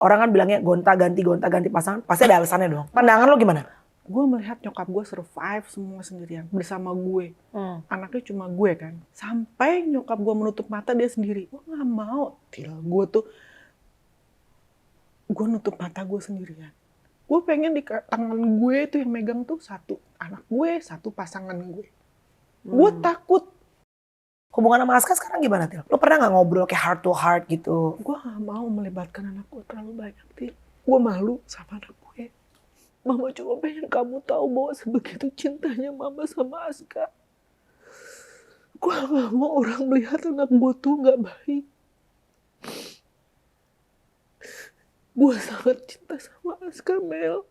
Orang kan bilangnya gonta-ganti pasangan, pasti ada alasannya dong. Pandangan lo gimana? Gue melihat nyokap gue survive semua sendirian bersama gue. Anaknya cuma gue kan. Sampai nyokap gue menutup mata dia sendiri. Gue gak mau, Til. Gue nutup mata gue sendirian. Gue pengen di tangan gue tuh yang megang tuh satu anak gue, satu pasangan gue. Gue takut. Hubungan sama Aska sekarang gimana, Til? Lo pernah gak ngobrol kayak heart to heart gitu? Gue gak mau melibatkan anak gue terlalu banyak, Til. Gue malu sama anak gue. Mama cuma pengen kamu tahu bahwa sebegitu cintanya Mama sama Aska. Gue gak mau orang melihat anak gue tuh gak baik. Gue sangat cinta sama Aska, Mel.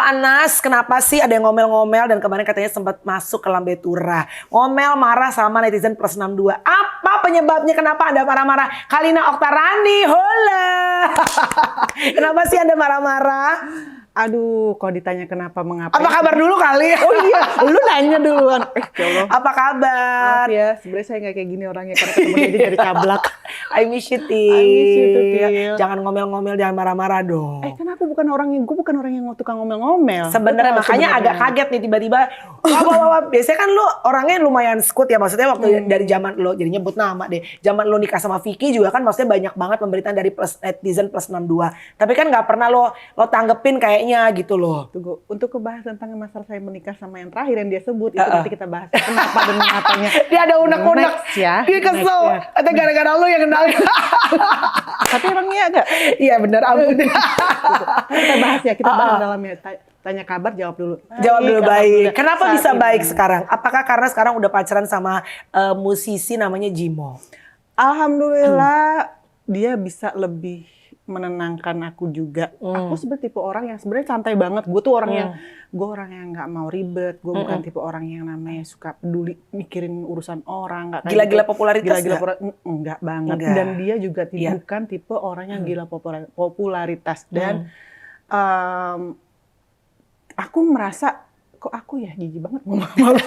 Panas, kenapa sih ada yang ngomel-ngomel dan kemarin katanya sempat masuk ke Lambe Tura. Ngomel marah sama netizen plus 62. Apa penyebabnya kenapa Anda marah-marah? Kalina Oktarani, hola. Kenapa sih Anda marah-marah? Aduh, kalau ditanya kenapa, mengapa. Apa kabar dulu kali? Oh iya, lu nanya duluan. Ya Allah. Apa kabar? Maaf ya, sebenarnya saya nggak kayak gini orangnya. Karena ketemu dia dari cablak. I miss you, Til. I miss you too, Til. Jangan ngomel-ngomel, jangan marah-marah dong. Karena gue bukan orang yang tukang ngomel-ngomel. Sebenarnya makanya agak kaget nih tiba-tiba. Biasanya kan lu orangnya lumayan skut ya, maksudnya waktu dari zaman lo, jadi nyebut nama deh. Zaman lo nikah sama Vicky juga kan maksudnya banyak banget pemberitaan dari netizen plus 62. Tapi kan nggak pernah lo tanggepin kayaknya gitu loh. Tunggu, untuk kebahas tentang masalah saya menikah sama yang terakhir yang dia sebut, itu nanti kita bahas kenapa dan mengapanya. Dia ada unek-unek, ya. Dia kesel. Atau gara-gara lo yang kenalin. Tapi orangnya agak. Iya benar, ampun. Kita bahas ya, kita bahas dalamnya. Tanya kabar, jawab dulu. Jawab dulu baik. Kenapa Saat bisa ini baik sekarang? Apakah karena sekarang udah pacaran sama musisi namanya Jimo? Alhamdulillah dia bisa lebih menenangkan aku juga. Aku sebenarnya tipe orang yang sebenarnya santai banget. Gue tuh orang yang nggak mau ribet. Gue bukan tipe orang yang namanya suka peduli mikirin urusan orang. Gila-gila popularitas enggak banget. Enggak. Dan dia juga bukan tipe orang yang gila popularitas. Dan aku merasa kok aku ya jijik banget ngomong sama lu.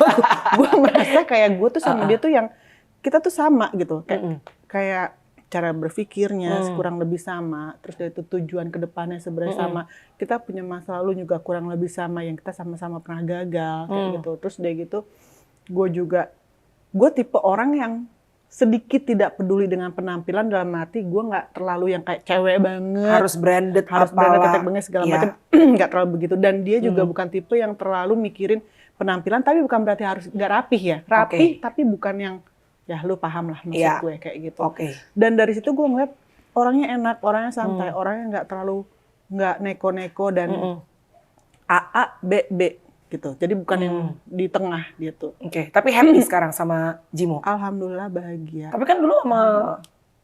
Gue merasa kayak gue tuh sama dia tuh yang kita tuh sama gitu. Kayak cara berpikirnya kurang lebih sama, terus dari itu tujuan ke depannya sebenarnya sama. Kita punya masa lalu juga kurang lebih sama, yang kita sama-sama pernah gagal kayak gitu. Terus dari gitu gue tipe orang yang sedikit tidak peduli dengan penampilan, dalam arti gue nggak terlalu yang kayak cewek banget, harus branded ketek banget segala macam, nggak terlalu begitu. Dan dia juga bukan tipe yang terlalu mikirin penampilan, tapi bukan berarti harus nggak rapih ya, tapi bukan yang ya lu paham lah maksud gue kayak gitu. Dan dari situ gue ngeliat orangnya enak, orangnya santai, orangnya nggak neko-neko dan A B B gitu. Jadi bukan yang di tengah gitu. Tapi happy sekarang sama Jimo? Alhamdulillah bahagia. Tapi kan dulu sama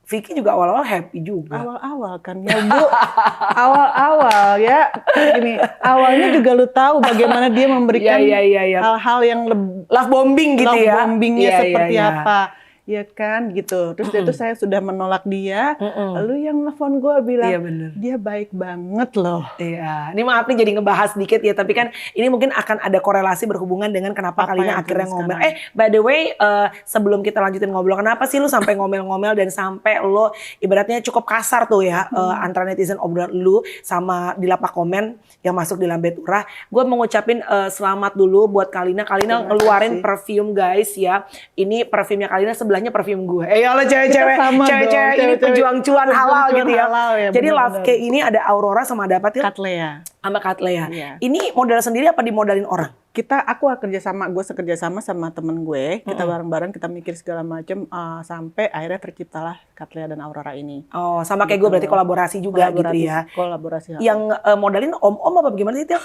Vicky juga awal-awal happy juga. Awal-awal kan ya Bu. Awal-awal ya. Gini, awalnya juga lu tahu bagaimana dia memberikan hal-hal yang love bombing gitu ya. Love bombingnya seperti apa. Ya kan gitu. Terus itu saya sudah menolak dia. Lalu yang nelfon gue bilang, dia baik banget loh. Iya. Ini maaf nih jadi ngebahas dikit ya. Tapi kan ini mungkin akan ada korelasi berhubungan dengan kenapa Kalina akhirnya ngomel. By the way, sebelum kita lanjutin ngobrol, kenapa sih lu sampai ngomel-ngomel dan sampai lo ibaratnya cukup kasar tuh ya antara netizen obrolan lu sama di lapak komen yang masuk di Lambe Tura. Gue mau ngucapin selamat dulu buat Kalina. Kalina ngeluarin perfume guys ya. Ini perfumenya Kalina sebelahnya parfum gue. Ya Allah cewek-cewek ini pejuang cuan halal gitu ya. Jadi Love Cake ini ada Aurora sama ada apa tuh? Cattleya. Sama Cattleya. Ini modal sendiri apa dimodalin orang? Aku kerja sama sama temen gue. Kita bareng-bareng, kita mikir segala macam sampai akhirnya terciptalah Cattleya dan Aurora ini. Oh, sama kayak gue berarti kolaborasi juga gitu ya. Kolaborasi. Yang modalin om-om apa bagaimana sih, Til?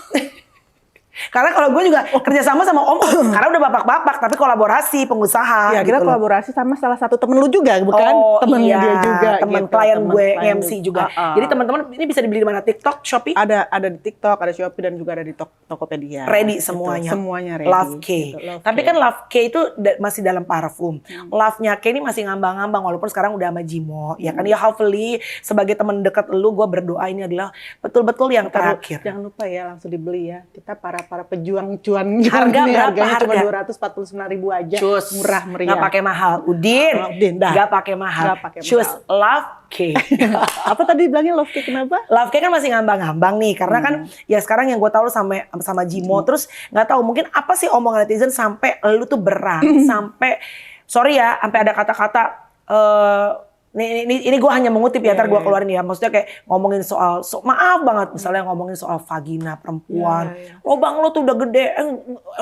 Karena kalau gue juga kerjasama sama Om, karena udah bapak-bapak, tapi kolaborasi pengusaha. Ya kita gitu loh. kolaborasi sama salah satu temen lu juga, bukan? Temen Iya, dia juga. temen gitu. klien Temen gue klien MC juga. Ah. Jadi teman-teman ini bisa dibeli di mana? TikTok, Shopee? Ada di TikTok, ada Shopee, dan juga ada di Tokopedia. Ready Gitu. semuanya. Semuanya ready. Love K. Gitu, Love Tapi K. kan Love K itu masih dalam parfum. Love-nya K ini masih ngambang-ngambang walaupun sekarang udah sama Jimo. Ya kan ya, hopefully sebagai teman dekat lu, gue berdoa ini adalah betul-betul yang terakhir. Jangan lupa ya, langsung dibeli ya. Kita para pejuang cuan. Harga ini berapa harganya cuma harga? 249.000 aja. Cus. Murah meriah. Nggak pakai mahal. Udin. Udin, dah. Nggak pakai mahal. Nggak pakai Cus mahal. Love K. Apa tadi bilangnya love cake kenapa? Love K kan masih ngambang-ngambang nih. Karena kan ya sekarang yang gue tahu sama Jimo. Terus nggak tahu mungkin apa sih omongan netizen sampai lu tuh berat. Sampai, sorry ya, sampai ada kata-kata ini gue hanya mengutip ya, ntar gue keluarin ya. Maksudnya kayak ngomongin soal, maaf banget, misalnya ngomongin soal vagina perempuan, lubang lo tuh udah gede,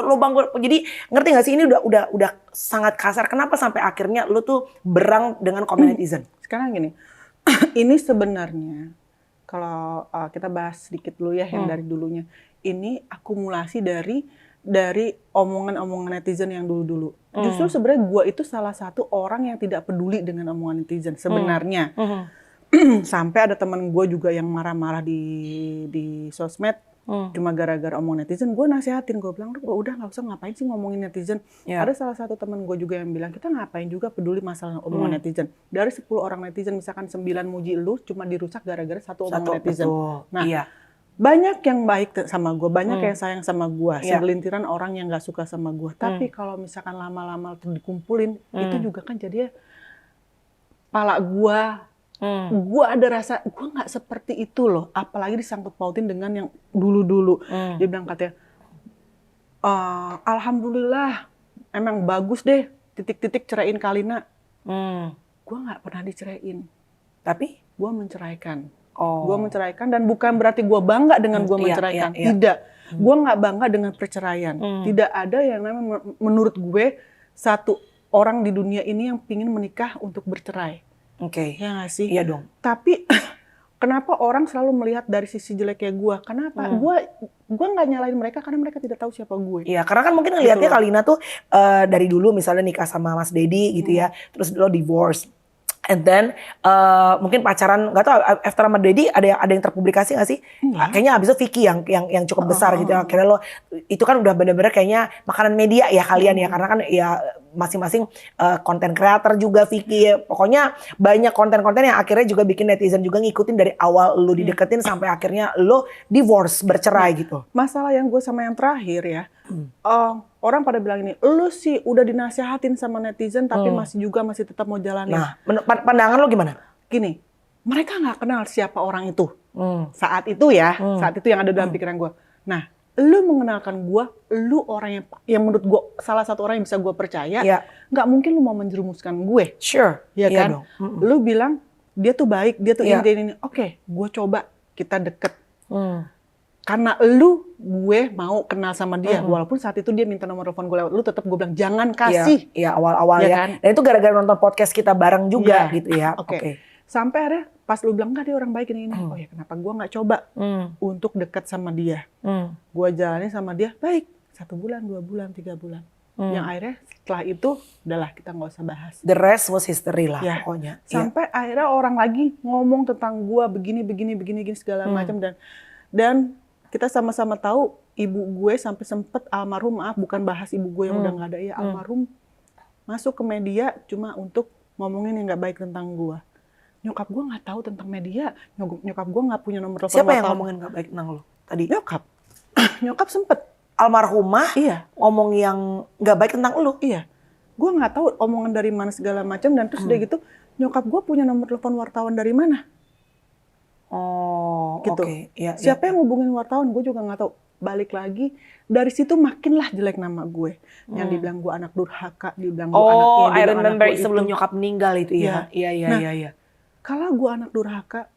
lubang gue. Jadi ngerti gak sih ini udah sangat kasar. Kenapa sampai akhirnya lo tuh berang dengan komen netizen? Sekarang gini, ini sebenarnya kalau kita bahas sedikit dulu ya yang dari dulunya. Ini akumulasi dari omongan-omongan netizen yang dulu-dulu. Justru sebenarnya gue itu salah satu orang yang tidak peduli dengan omongan netizen sebenarnya. Sampai ada teman gue juga yang marah-marah di sosmed. Cuma gara-gara omongan netizen, gue nasihatin. Gue bilang, udah gak usah ngapain sih ngomongin netizen. Ada salah satu teman gue juga yang bilang, kita ngapain juga peduli masalah omongan netizen. Dari 10 orang netizen, misalkan 9 muji lu, cuma dirusak gara-gara satu omongan netizen. Nah, banyak yang baik sama gue, banyak yang sayang sama gue, segelintiran orang yang gak suka sama gue. Tapi kalau misalkan lama-lama dikumpulin, itu juga kan jadinya pala gue ada rasa, gue gak seperti itu loh. Apalagi disangkut pautin dengan yang dulu-dulu. Dia bilang katanya, alhamdulillah, emang bagus deh, titik-titik ceraiin Kalina. Gue gak pernah diceraiin. Tapi? Gue menceraikan. Gue menceraikan dan bukan berarti gue bangga dengan gue menceraikan. Tidak. Gue nggak bangga dengan perceraian. Tidak ada yang namanya menurut gue satu orang di dunia ini yang pingin menikah untuk bercerai. Ya nggak sih? Iya dong. Tapi kenapa orang selalu melihat dari sisi jeleknya gue? Kenapa? Gue nggak nyalain mereka karena mereka tidak tahu siapa gue. Iya, karena kan mungkin ngelihatnya gitu Kalina tuh dari dulu misalnya nikah sama Mas Dedi gitu ya, terus lo divorce. And then mungkin pacaran, nggak tahu after sama Dedi ada yang terpublikasi nggak sih? Kayaknya abis itu Vicky yang cukup besar gitu. Akhirnya lo itu kan udah bener-bener kayaknya makanan media ya kalian ya, karena kan ya masing-masing konten kreator juga Vicky. Ya. Pokoknya banyak konten-konten yang akhirnya juga bikin netizen juga ngikutin dari awal lo dideketin sampai akhirnya lo divorce, bercerai gitu. Masalah yang gue sama yang terakhir ya. Orang pada bilang ini, lu sih udah dinasehatin sama netizen tapi masih tetap mau jalanin. Nah, pandangan lo gimana? Gini, mereka nggak kenal siapa orang itu. Saat itu ya, saat itu yang ada dalam pikiran gue. Nah, lu mengenalkan gue, lu orang yang menurut gue salah satu orang yang bisa gue percaya, nggak mungkin lu mau menjerumuskan gue. Sure. Ya kan? Dong. Lu bilang, dia tuh baik, dia tuh ini. Oke, gue coba kita deket. Karena gue mau kenal sama dia, walaupun saat itu dia minta nomor telepon gue lewat lu, tetap gue bilang jangan kasih. Iya awal-awal ya. Kan? Dan itu gara-gara nonton podcast kita bareng juga gitu ya. Oke. Sampai akhirnya pas lu bilang enggak dia orang baik ini. Oh ya kenapa gue nggak coba untuk dekat sama dia? Gue jalanin sama dia baik 1 bulan, 2 bulan, 3 bulan. Yang akhirnya setelah itu udahlah kita nggak usah bahas. The rest was history lah pokoknya. Sampai akhirnya orang lagi ngomong tentang gue begini segala macam dan kita sama-sama tahu ibu gue sampai sempet almarhum, maaf bukan bahas ibu gue yang udah nggak ada ya, almarhum masuk ke media cuma untuk ngomongin yang nggak baik tentang gue. Nyokap gue nggak tahu tentang media, nyokap gue nggak punya nomor telepon. Siapa yang ngomongin nggak baik tentang lo tadi? Nyokap. Nyokap sempet. Almarhumah ngomong yang nggak baik tentang lo? Iya. Gue nggak tahu omongan dari mana segala macam dan terus udah gitu nyokap gue punya nomor telepon wartawan dari mana? Gitu. Siapa yang hubungin wartawan? Gue juga nggak tahu. Balik lagi dari situ makinlah jelek nama gue. Yang dibilang gue anak durhaka, dibilang gue anaknya. I remember sebelum nyokap meninggal itu ya. Iya. Kalau gue anak durhaka,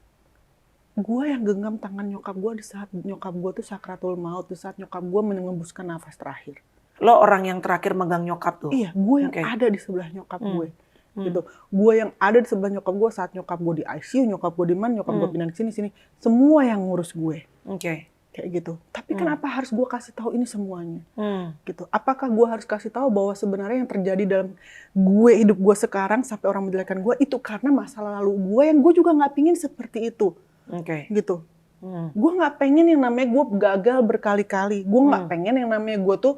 gue yang genggam tangan nyokap gue di saat nyokap gue tuh sakratul maut, di saat nyokap gue mengembuskan nafas terakhir. Lo orang yang terakhir megang nyokap tuh? Iya, gue yang ada di sebelah nyokap gue. Gitu. Gue yang ada di sebelah nyokap gue saat nyokap gue di ICU, nyokap gue di mana, nyokap gue pindah ke sini. Semua yang ngurus gue. kayak gitu. Tapi kenapa harus gue kasih tahu ini semuanya? Gitu. Apakah gue harus kasih tahu bahwa sebenarnya yang terjadi dalam hidup gue sekarang sampai orang menjelekkan gue itu karena masa lalu gue yang gue juga nggak pingin seperti itu. Gitu. Gue nggak pengen yang namanya gue gagal berkali-kali. Gue nggak pengen yang namanya gue tuh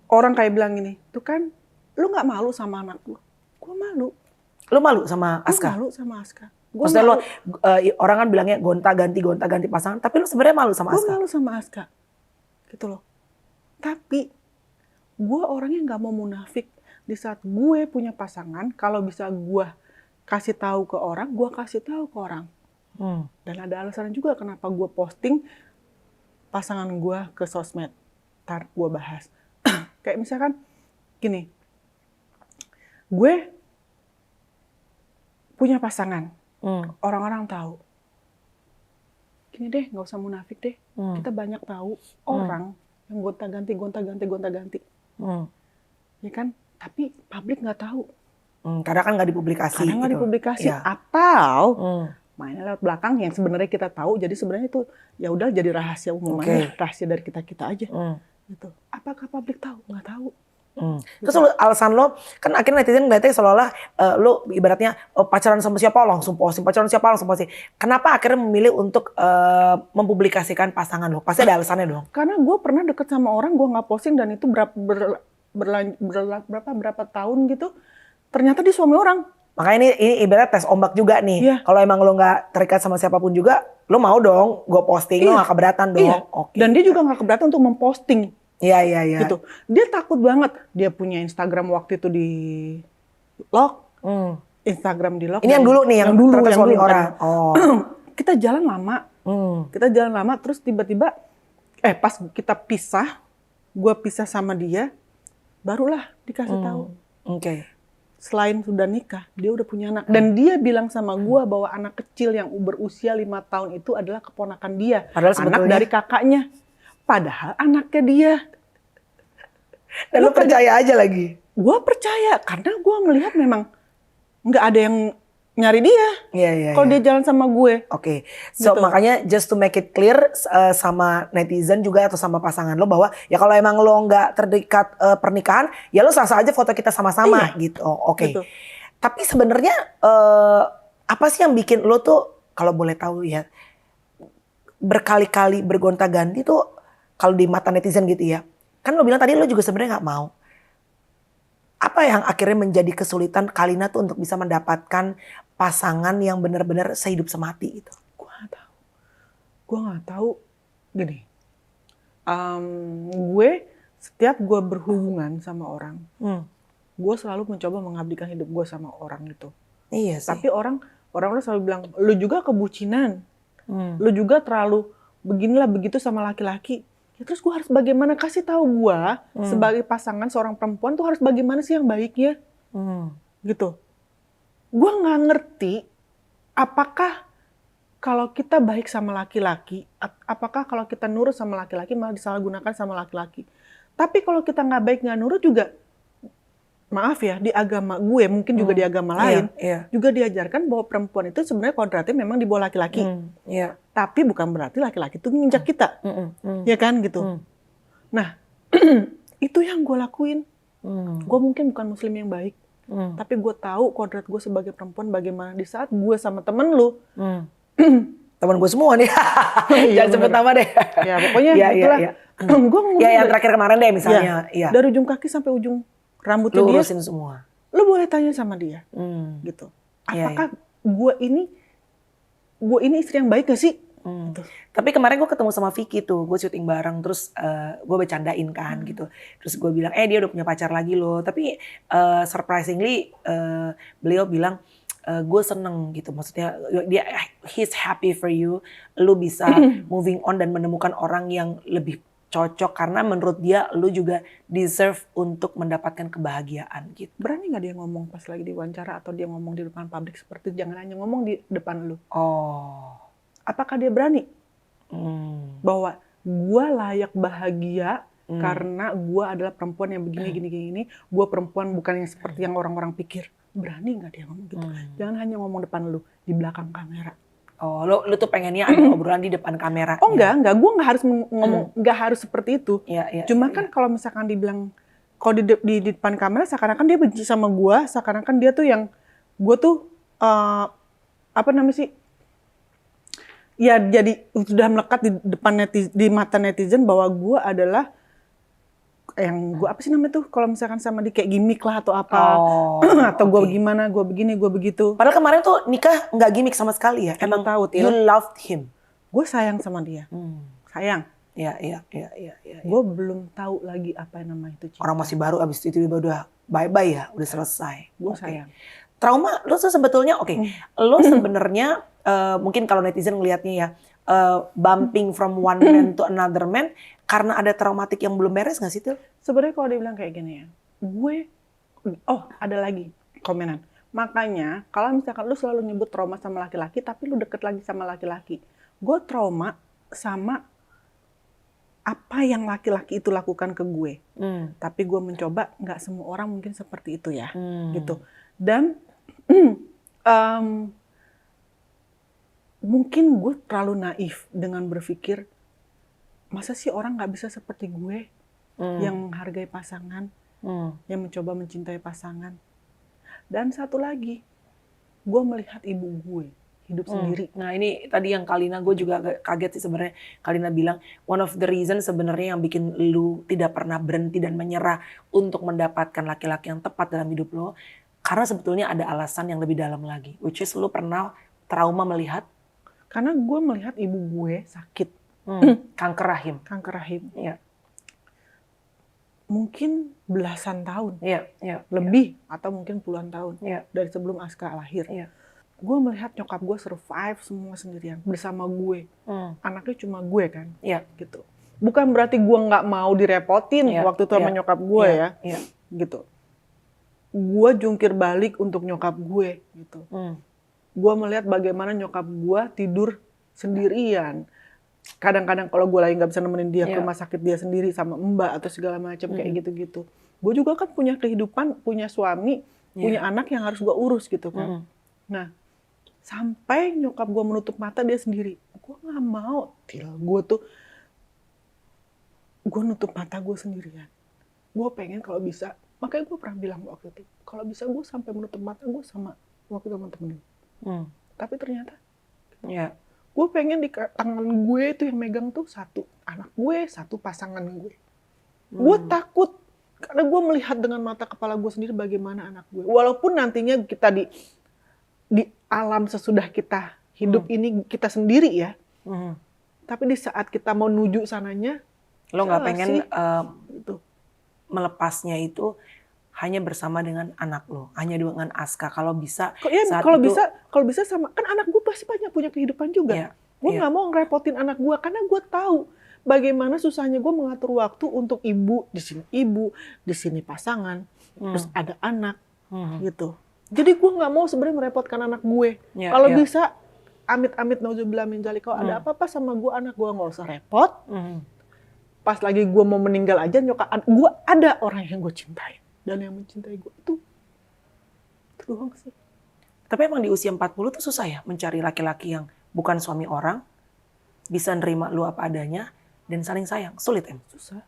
orang kayak bilang gini, tuh kan lu nggak malu sama anak gue? Gue malu. Lu malu sama Aska? Gue malu sama Aska. Maksudnya lo, orang kan bilangnya gonta-ganti pasangan, tapi lu sebenarnya malu sama Aska? Gue malu sama Aska, gitu loh. Tapi gue orangnya nggak mau munafik. Di saat gue punya pasangan, kalau bisa gue kasih tahu ke orang, gue kasih tahu ke orang. Dan ada alasan juga kenapa gue posting pasangan gue ke sosmed. Ntar gue bahas. Kayak misalkan gini, gue punya pasangan. Orang-orang tahu. Gini deh, nggak usah munafik deh. Kita banyak tahu orang yang gonta-ganti. Ya kan? Tapi publik nggak tahu. Karena kan nggak dipublikasi. Karena nggak gitu. dipublikasi. Ya. Atau mainnya lewat belakang yang sebenarnya kita tahu. Jadi sebenarnya itu ya udah jadi rahasia umum aja. Rahasia dari kita aja. Gitu. Apakah publik tahu? Nggak tahu. Terus alasan lo, kan akhirnya netizen ngeliatnya seolah-olah lo ibaratnya pacaran sama siapa langsung posting, pacaran siapa langsung posting. Kenapa akhirnya memilih untuk mempublikasikan pasangan lo? Pasti ada alasannya dong. Karena gue pernah deket sama orang, gue nggak posting dan itu berapa tahun gitu. Ternyata dia suami orang. Makanya ini ibarat tes ombak juga nih. Iya. Kalau emang lo nggak terikat sama siapapun juga, lo mau dong gue posting, lo nggak keberatan dong. Iya. Dan dia juga nggak keberatan untuk memposting. Iya. Gitu. Dia takut banget. Dia punya Instagram waktu itu di lock. Instagram di lock. Ini yang dulu nih, yang dulu yang suami dulu, orang. Kan. Kita jalan lama. Terus tiba-tiba, pas kita pisah, gue pisah sama dia, barulah dikasih tahu. Selain sudah nikah, dia udah punya anak. Dan dia bilang sama gue bahwa anak kecil yang berusia 5 tahun itu adalah keponakan dia. Padahal anak dari kakaknya. Padahal anaknya dia. Dan lo percaya aja lagi? Gue percaya, karena gue melihat memang nggak ada yang nyari dia. Iya. Kalau dia jalan sama gue. So gitu. makanya just to make it clear sama netizen juga atau sama pasangan lo bahwa ya kalau emang lo nggak terdekat pernikahan, ya lo sah-sah aja foto kita sama-sama gitu. Gitu. Tapi sebenarnya apa sih yang bikin lo tuh, kalau boleh tahu ya, berkali-kali bergonta-ganti tuh kalau di mata netizen gitu ya. Kan lo bilang tadi lo juga sebenarnya nggak mau. Apa yang akhirnya menjadi kesulitan Kalina tuh untuk bisa mendapatkan pasangan yang benar-benar sehidup semati gitu? Gue nggak tahu. Gini, gue setiap gue berhubungan sama orang, gue selalu mencoba mengabdikan hidup gue sama orang itu. Iya sih. Tapi orang selalu bilang, lu juga kebucinan, lu juga terlalu beginilah begitu sama laki-laki. Ya, terus gue harus bagaimana kasih tahu gue sebagai pasangan seorang perempuan tuh harus bagaimana sih yang baiknya, gitu. Gue nggak ngerti apakah kalau kita baik sama laki-laki, apakah kalau kita nurut sama laki-laki malah disalahgunakan sama laki-laki. Tapi kalau kita nggak baik nggak nurut juga, maaf ya, di agama gue mungkin juga di agama lain juga diajarkan bahwa perempuan itu sebenarnya kodratnya memang di bawah laki-laki. Tapi bukan berarti laki-laki itu menginjak kita, ya kan gitu. Nah, itu yang gue lakuin. Gue mungkin bukan muslim yang baik, tapi gue tahu kodrat gue sebagai perempuan bagaimana di saat gue sama temen lu. Temen gue semua nih. Jangan sebut nama deh. Ya pokoknya itulah. Gue yang terakhir kemarin deh misalnya. Dari ujung kaki sampai ujung rambutnya dia. Lu urusin semua. Lu boleh tanya sama dia, gitu. Apakah gue ini istri yang baik gak sih? Gitu. Tapi kemarin gue ketemu sama Vicky tuh, gue syuting bareng, terus gue bercandain kan gitu. Terus gue bilang, dia udah punya pacar lagi loh. Tapi surprisingly beliau bilang, gue seneng gitu. Maksudnya he's happy for you. Lu bisa moving on dan menemukan orang yang lebih cocok karena menurut dia lu juga deserve untuk mendapatkan kebahagiaan gitu. Berani nggak dia ngomong pas lagi diwawancara atau dia ngomong di depan publik seperti itu? Jangan hanya ngomong di depan lu. Apakah dia berani? Bahwa gue layak bahagia karena gue adalah perempuan yang begini, gini. Gue perempuan bukan yang seperti yang orang-orang pikir. Berani nggak dia ngomong gitu? Jangan hanya ngomong depan lu, di belakang kamera. Oh, lu tuh pengennya ada obrolan di depan kamera. Oh enggak, gue nggak harus ngomong, nggak harus seperti itu. Iya. Cuma kan kalau misalkan dibilang, kalau di depan kamera seakan-akan dia benci sama gue, seakan-akan dia tuh yang, gue tuh, apa namanya sih, ya jadi sudah melekat di depan di mata netizen bahwa gue adalah yang gue apa sih namanya tuh kalau misalkan sama dia kayak gimmick lah atau apa atau gue gimana, gue begini, gue begitu. Padahal kemarin tuh nikah nggak gimmick sama sekali ya. Emang tahu, you loved him. Gue sayang sama dia, sayang. Iya. Gue belum tahu lagi apa yang namanya itu cinta. Orang masih baru, abis itu udah bye-bye ya, udah selesai. Gue sayang. Trauma lu tuh sebetulnya lu sebenarnya mungkin kalau netizen ngelihatnya ya bumping from one man to another man karena ada traumatik yang belum beres nggak sih Til? Sebenarnya kalau dibilang kayak gini ya, ada lagi komenan. Makanya kalau misalkan lu selalu nyebut trauma sama laki-laki, tapi lu deket lagi sama laki-laki, gue trauma sama apa yang laki-laki itu lakukan ke gue. Tapi gue mencoba, nggak semua orang mungkin seperti itu ya, gitu. Dan mungkin gue terlalu naif dengan berpikir, masa sih orang nggak bisa seperti gue yang menghargai pasangan, yang mencoba mencintai pasangan. Dan satu lagi, gue melihat ibu gue hidup sendiri. Nah ini tadi yang Kalina, gue juga kaget sih sebenarnya. Kalina bilang one of the reason sebenarnya yang bikin lu tidak pernah berhenti dan menyerah untuk mendapatkan laki-laki yang tepat dalam hidup lo, karena sebetulnya ada alasan yang lebih dalam lagi, which is lu pernah trauma melihat. Karena gue melihat ibu gue sakit. Kanker rahim. Kanker rahim. Iya. Mungkin belasan tahun. Iya. Lebih atau mungkin puluhan tahun. Iya. Dari sebelum Aska lahir. Iya. Gue melihat nyokap gue survive semua sendirian bersama gue. Anaknya cuma gue kan. Iya. Gitu. Bukan berarti gue nggak mau direpotin waktu itu sama nyokap gue ya. Iya. Gitu. Gue jungkir balik untuk nyokap gue gitu. Gue melihat bagaimana nyokap gue tidur sendirian. Kadang-kadang kalau gue lagi nggak bisa nemenin dia ke rumah sakit dia sendiri sama mbak atau segala macam kayak gitu-gitu. Gue juga kan punya kehidupan, punya suami, punya anak yang harus gue urus gitu kan. Nah, sampai nyokap gue menutup mata dia sendiri. Gue nggak mau, gue nutup mata gue sendirian. Gue pengen kalau bisa, makanya gue pernah bilang waktu itu, kalau bisa gue sampai menutup mata gue sama waktu teman-teman. Tapi ternyata, gue pengen di tangan gue itu yang megang tuh satu anak gue, satu pasangan gue. Gue takut karena gue melihat dengan mata kepala gue sendiri bagaimana anak gue. Walaupun nantinya kita di alam sesudah kita hidup ini kita sendiri ya. Tapi di saat kita mau nuju sananya, lo nggak pengen melepasnya itu hanya bersama dengan anak lo, hanya dengan Aska. Kalau bisa, kalau bisa sama kan anak gue pasti banyak punya kehidupan juga. Gue nggak mau ngerepotin anak gue karena gue tahu bagaimana susahnya gue mengatur waktu untuk ibu, di sini pasangan, terus ada anak, gitu. Jadi gue nggak mau sebenarnya merepotkan anak gue. Kalau bisa, amit-amit nauzubillah min dzalik, kalau ada apa-apa sama gue, anak gue nggak usah repot. Pas lagi gue mau meninggal aja, nyokap gue ada orang yang gue cintai. Dan yang mencintai gue itu doang sih. Tapi emang di usia 40 tuh susah ya mencari laki-laki yang bukan suami orang, bisa nerima lu apa adanya, dan saling sayang. Sulit em? Susah.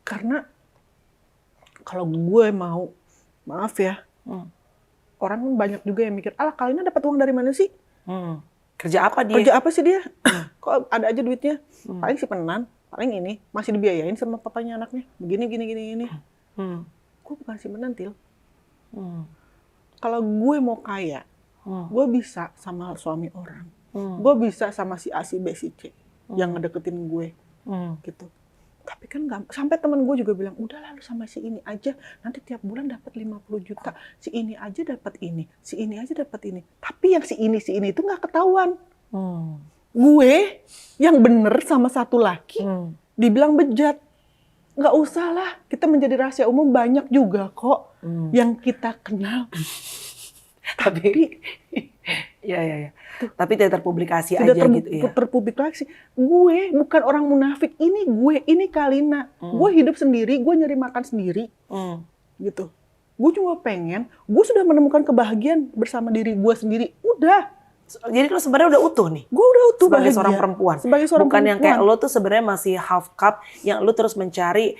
Karena kalau gue mau, maaf ya, orang banyak juga yang mikir, alah Kalina dapat uang dari mana sih? Kerja apa dia? Kerja apa sih dia? Kok ada aja duitnya? Paling simpanan, paling ini masih dibiayain sama papanya anaknya. Begini. Gue bukan simpanan, Til. Kalau gue mau kaya, gue bisa sama suami orang. Gue bisa sama si A, si B, si C yang ngedeketin gue. Gitu. Tapi kan nggak, sampai temen gue juga bilang, udah lalu sama si ini aja, nanti tiap bulan dapat 50 juta. Si ini aja dapat ini, si ini aja dapat ini. Tapi yang si ini itu nggak ketahuan. Gue yang bener sama satu laki, dibilang bejat. Nggak usah lah, kita menjadi rahasia umum, banyak juga kok yang kita kenal. Tapi ya. Tapi tidak terpublikasi aja gitu ya. Terpublikasi. Gue bukan orang munafik. Ini Kalina. Gue hidup sendiri, gue nyari makan sendiri. Gitu. Gue cuma pengen, gue sudah menemukan kebahagiaan bersama diri gue sendiri. Udah. Jadi lo sebenarnya udah utuh nih. Gue udah utuh sebagai bahagia. seorang perempuan. Sebagai seorang Bukan perempuan. yang kayak lo tuh sebenarnya masih half cup, yang lo terus mencari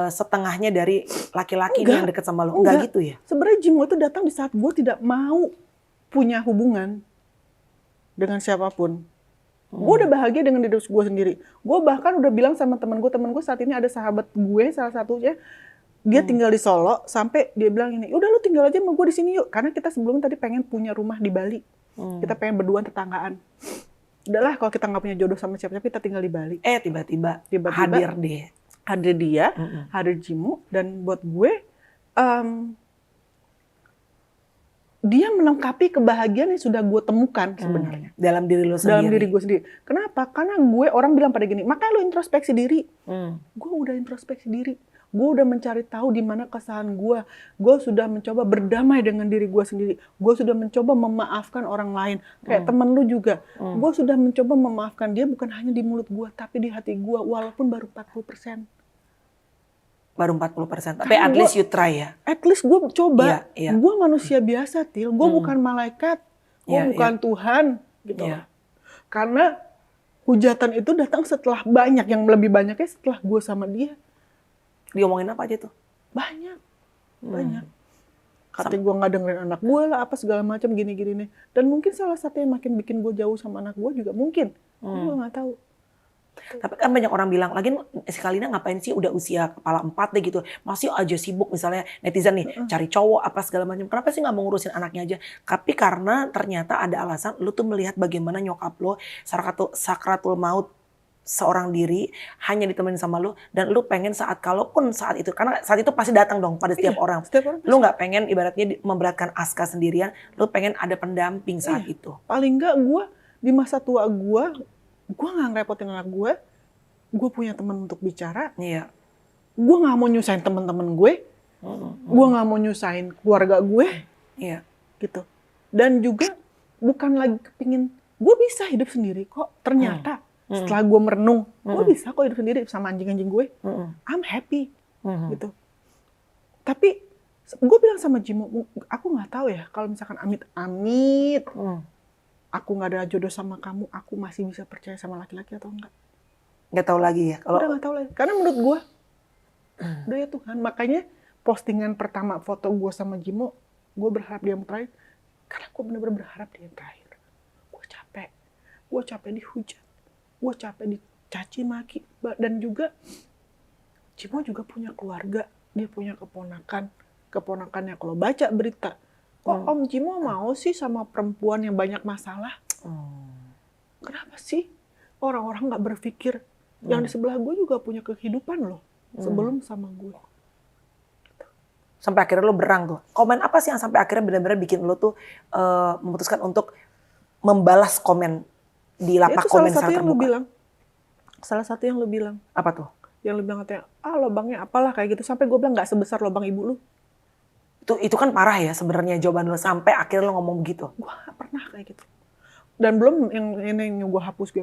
setengahnya dari laki-laki yang deket sama lo. Enggak gitu ya? Sebenarnya Jimo itu datang di saat gue tidak mau punya hubungan dengan siapapun. Gue udah bahagia dengan diri gue sendiri. Gue bahkan udah bilang sama temen gue saat ini ada sahabat gue salah satunya, dia tinggal di Solo, sampai dia bilang ini, udah lu tinggal aja sama gue di sini yuk. Karena kita sebelumnya tadi pengen punya rumah di Bali. Kita pengen berdua tetanggaan. Udahlah kalau kita nggak punya jodoh sama siapa-siapa, kita tinggal di Bali. Tiba-tiba hadir deh. Hadir dia, hadir Jimo, dan buat gue, dia melengkapi kebahagiaan yang sudah gue temukan sebenarnya. Dalam diri lo sendiri. Dalam diri gue sendiri. Kenapa? Karena gue, orang bilang pada gini, makanya lo introspeksi diri. Gue udah introspeksi diri. Gue udah mencari tahu di mana kesalahan gue. Gue sudah mencoba berdamai dengan diri gue sendiri. Gue sudah mencoba memaafkan orang lain. Kayak temen lu juga. Gue sudah mencoba memaafkan dia bukan hanya di mulut gue, tapi di hati gue. Walaupun baru 40%. Baru 40%. Tapi at least you try ya. At least gue coba. Iya. Gue manusia biasa, Til. Gue bukan malaikat. Gue bukan Tuhan. Gitu. Karena hujatan itu datang setelah banyak. Yang lebih banyaknya setelah gue sama dia. Diomongin apa aja tuh? Banyak. Kata gue nggak dengerin anak gue lah, apa segala macam gini-gini nih. Dan mungkin salah satu yang makin bikin gue jauh sama anak gue juga mungkin. Gue nggak tahu. Tapi kan banyak orang bilang, lagian si Kalina ngapain sih udah usia kepala 4 deh gitu. Masih aja sibuk misalnya netizen nih, cari cowok apa segala macam. Kenapa sih nggak mau ngurusin anaknya aja? Tapi karena ternyata ada alasan, lu tuh melihat bagaimana nyokap lo sakratul maut seorang diri hanya ditemenin sama lu, dan lu pengen kalaupun saat itu, karena saat itu pasti datang dong pada setiap orang. Lu nggak pengen ibaratnya memberatkan Aska sendirian, lu pengen ada pendamping saat itu. Paling nggak gue di masa tua gue nggak ngerepotin anak gue punya teman untuk bicara. Iya. Gue nggak mau nyusahin teman-teman gue, gue nggak mau nyusahin keluarga gue. Iya. Gitu. Dan juga bukan lagi kepingin, gue bisa hidup sendiri kok. Ternyata setelah gue merenung, gue bisa kok hidup sendiri sama anjing-anjing gue. I'm happy. Gitu. Tapi gue bilang sama Jimo, aku nggak tahu ya kalau misalkan amit-amit, aku nggak ada jodoh sama kamu, aku masih bisa percaya sama laki-laki atau enggak? Nggak tahu lagi ya. Udah nggak tahu lagi. Karena menurut gue, udah ya Tuhan. Makanya postingan pertama foto gue sama Jimo, gue berharap dia yang terakhir. Karena gue benar-benar berharap dia yang terakhir. Gue capek dihujat, gue capek dicaci maki, dan juga Jimo juga punya keluarga, dia punya keponakannya kalau baca berita. Kok Om Jimo mau sih sama perempuan yang banyak masalah? Kenapa sih orang-orang nggak berpikir yang di sebelah gue juga punya kehidupan loh sebelum sama gue? Sampai akhirnya lo berang tuh. Komen apa sih yang sampai akhirnya benar-benar bikin lo tuh memutuskan untuk membalas komen di lapak komen secara terbuka? Salah satu yang lo bilang. Apa tuh? Yang lo bilang katanya, lobangnya apalah kayak gitu. Sampai gue bilang nggak sebesar lobang ibu lu. Itu kan parah ya sebenarnya jawaban lo, sampai akhirnya lo ngomong begitu. Gue gak pernah kayak gitu. Dan belum yang gue hapus,